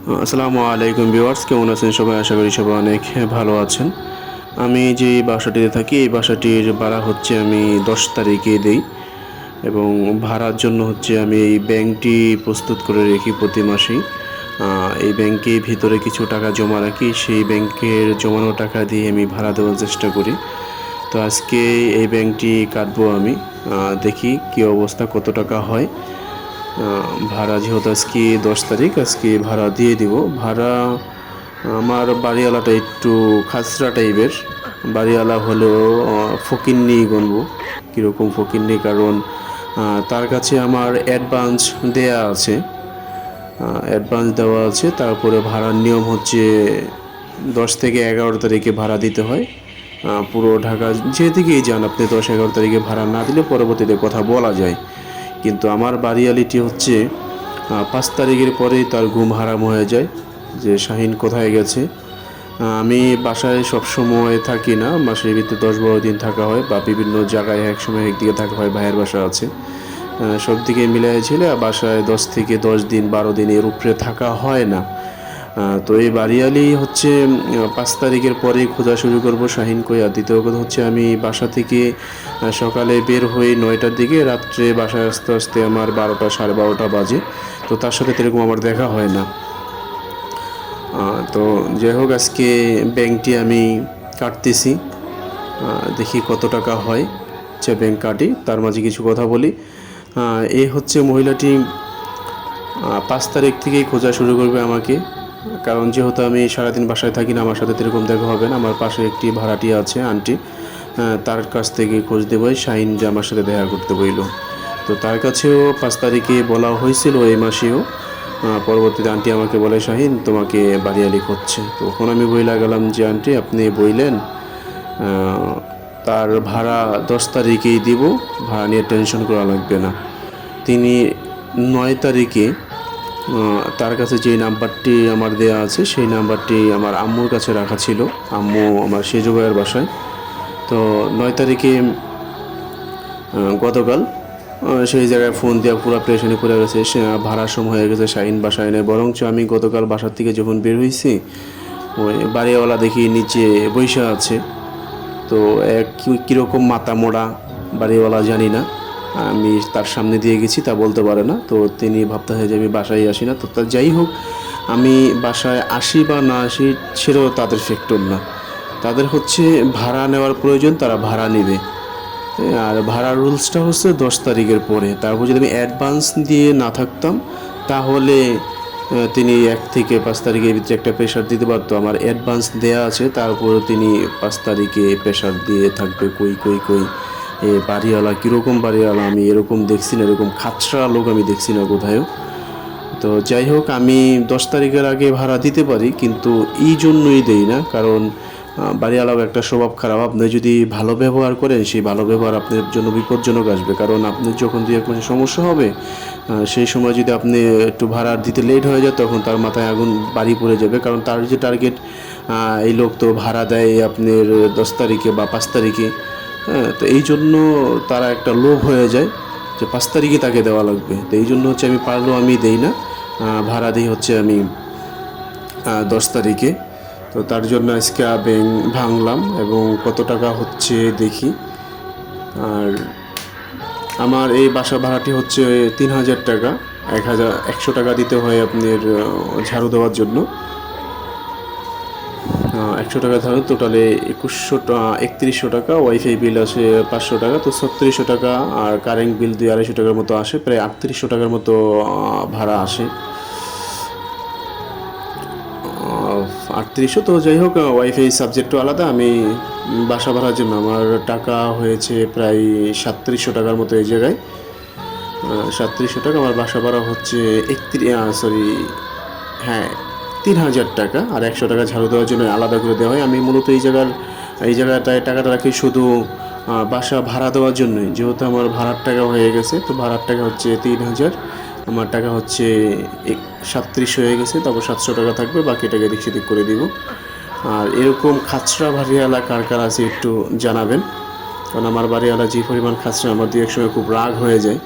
আসসালামু আলাইকুম ভিউয়ার্স, কেমন আছেন সবাই? আশা করি সবাই অনেক ভালো আছেন। আমি যে বাসাটিতে থাকি এই বাসাটির ভাড়া হচ্ছে আমি 10 তারিখে দেই এবং ভাড়ার জন্য হচ্ছে আমি এই ব্যাংকটি প্রস্তুত করে রাখি প্রতি মাসেই। এই ব্যাংকের ভিতরে কিছু টাকা জমা রাখি, সেই ব্যাংকের জমানো টাকা দিয়ে আমি ভাড়া দেওয়ার চেষ্টা করি। তো আজকে এই ব্যাংকটি কাটবো আমি, দেখি কী অবস্থা, কত টাকা হয়। ভাড়া যেহেতু আজকে 10 তারিখ, আজকে ভাড়া দিয়ে দিব। ভাড়া আমার বাড়িওয়ালাটা একটু খাসরা টাইপের বাড়িওয়ালা, হলেও ফকিন্নি গণবো। কীরকম ফকিন্নি, কারণ তার কাছে আমার অ্যাডভান্স দেয়া আছে, অ্যাডভান্স দেওয়া আছে। তারপরে ভাড়ার নিয়ম হচ্ছে 10 থেকে 11 তারিখে ভাড়া দিতে হয়। পুরো ঢাকা যেদিকেই যান আপনি, 10-11 তারিখে ভাড়া না দিলে পরবর্তীতে কথা বলা যায়। কিন্তু আমার বাড়িয়ালিটি হচ্ছে 5 তারিখের পরেই তার ঘুম হারাম হয়ে যায় যে শাহিন কোথায় গেছে। আমি বাসায় সব সময় থাকি না, মাসের ভিতরে 10-12 দিন থাকা হয়, বা বিভিন্ন জায়গায় একসময় একদিকে থাকা হয়, ভাইয়ের বাসা আছে। সব দিকে মিলাই ছিল বাসায় 10 থেকে 10 দিন 12 দিন এর উপরে থাকা হয় না। তো এই বাড়িয়ালি হচ্ছে 5 তারিখের পরেই খোঁজা শুরু করব শাহিন কই। আর দ্বিতীয় কথা হচ্ছে আমি বাসা থেকে সকালে বের হই 9টার দিকে, রাত্রে বাসায় আসতে আসতে আমার 12টা 12:30 বাজে। তো তার সাথে এরকম আমার দেখা হয় না। তো যাই হোক, আজকে ব্যাংকটি আমি কাটতেছি, দেখি কত টাকা হয়। আচ্ছা, ব্যাংক কাটি, তার মাঝে কিছু কথা বলি। এই হচ্ছে মহিলাটি 5 তারিখ থেকেই খোঁজা শুরু করবে আমাকে, কারণ যেহেতু আমি সারাদিন বাসায় থাকি না, আমার সাথে এরকম দেখা হবে না। আমার পাশে একটি ভাড়াটিয়া আছে আন্টি, তার কাছ থেকে খোঁজ দেবো শাহিন যে আমার সাথে দেখা করতে বইল। তো তার কাছেও 5 তারিখে বলা হয়েছিল এই মাসেও। পরবর্তীতে আন্টি আমাকে বলে শাহিন তোমাকে বাড়িয়ালি খুঁজছে। তখন আমি বইলা গেলাম যে আন্টি আপনি বইলেন তার ভাড়া 10 তারিখেই দিব, ভাড়া নিয়ে টেনশন করা লাগবে না। তিনি 9 তারিখে তার কাছে যে নাম্বারটি আমার দেয়া আছে সেই নাম্বারটি আমার আম্মুর কাছে রাখা ছিল, আম্মু আমার সেজু ভাইয়ের বাসায়। তো 9 তারিখে গতকাল সেই জায়গায় ফোন দেওয়া পুরো প্রেশানি পড়ে গেছে, সে ভাড়ার সময় হয়ে গেছে, শাহিন বাসায় নেই। বরঞ্চ আমি গতকাল বাসার থেকে যখন বের হয়েছি, ওই বাড়িওয়ালা দেখি নিচে বৈশা আছে। তো কীরকম মাথা মোড়া বাড়িওয়ালা জানি না, আমি তার সামনে দিয়ে গেছি তা বলতে পারে না। তো তিনি ভাবতেছে যে আমি বাসায় আসি না। তো যাই হোক, আমি বাসায় আসি বা না আসি সেটাও তাদের ফ্যাক্টর না। তাদের হচ্ছে ভাড়া নেওয়ার প্রয়োজন, তারা ভাড়া নেবে। আর ভাড়ার রুলসটা হচ্ছে 10 তারিখের পরে। তারপর যদি আমি অ্যাডভান্স দিয়ে না থাকতাম তাহলে তিনি 1 থেকে 5 তারিখের ভিতরে একটা প্রেশার দিতে পারতো। আমার অ্যাডভান্স দেয়া আছে, তারপরে তিনি 5 তারিখে প্রেশার দিয়ে থাকবে। কই কই কই এ বাড়িওয়ালা কীরকম বাড়িওয়ালা, আমি এরকম দেখছি না, এরকম খাচরা লোক আমি দেখছি না কোথায়ও। তো যাই হোক, আমি 10 তারিখের আগে ভাড়া দিতে পারি, কিন্তু এই জন্যই দেই না, কারণ বাড়িওয়ালাও একটা স্বভাব খারাপ। আপনি যদি ভালো ব্যবহার করেন, সেই ভালো ব্যবহার আপনার জন্য বিপজ্জনক আসবে। কারণ আপনি যখন 2-1 মাসে সমস্যা হবে, সেই সময় যদি আপনি একটু ভাড়া দিতে লেট হয়ে যায়, তখন তার মাথায় আগুন বাড়ি পড়ে যাবে। কারণ তার যে টার্গেট, এই লোক তো ভাড়া দেয় আপনার 10 তারিখে বা 5 তারিখে। তো এই জন্য তারা একটা লোভ হয়ে যায় যে 5 তারিখে তাকে দেওয়া লাগবে। তো এই জন্য হচ্ছে আমি পারলেও আমি দেই না, ভাড়া দিই হচ্ছে আমি 10 তারিখে। তো তার জন্য আজকে ব্যাংক ভাঙলাম এবং কত টাকা হচ্ছে দেখি। আর আমার এই বাসা ভাড়াটি হচ্ছে 3000 টাকা, 1100 টাকা দিতে হয় আপনার ঝাড়ু দেওয়ার জন্য। 100 টাকা ঝাড়ু, টোটালে 3100 টাকা। ওয়াইফাই বিল আসে 500 টাকা, তো 3600 টাকা। আর কারেন্ট বিল 200-250 টাকার মতো আসে, প্রায় 3800 টাকার মতো ভাড়া আসে। 3800। তো যাই হোক, ওয়াইফাই সাবজেক্টও আলাদা। আমি বাসা ভাড়ার জন্য আমার টাকা হয়েছে প্রায় 3700 টাকার মতো এই জায়গায়। 3700 টাকা আমার বাসা ভাড়া হচ্ছে 3000 টাকা। আর 100 টাকা ঝাড়ু দেওয়ার জন্য আলাদা করে দেওয়া হয়। আমি মূলত এই জায়গাটায় টাকাটা রাখি শুধু বাসা ভাড়া দেওয়ার জন্যই। যেহেতু আমার ভাড়ার টাকা হয়ে গেছে, তো ভাড়ার টাকা হচ্ছে 3000, আমার টাকা হচ্ছে 3700 হয়ে গেছে। তারপর 700 টাকা থাকবে, বাকি টাকা এদিক সেদিক করে দিব। আর এরকম খাচরা বাড়িওয়ালা কার কার আছে একটু জানাবেন, কারণ আমার বাড়িওয়ালা যে পরিমাণ খাচরা, আমার 2-1 সময় খুব রাগ হয়ে যায়।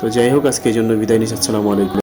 তো যাই হোক, আজকে এই জন্য বিদায় নিচ্ছি। আসসালামু আলাইকুম।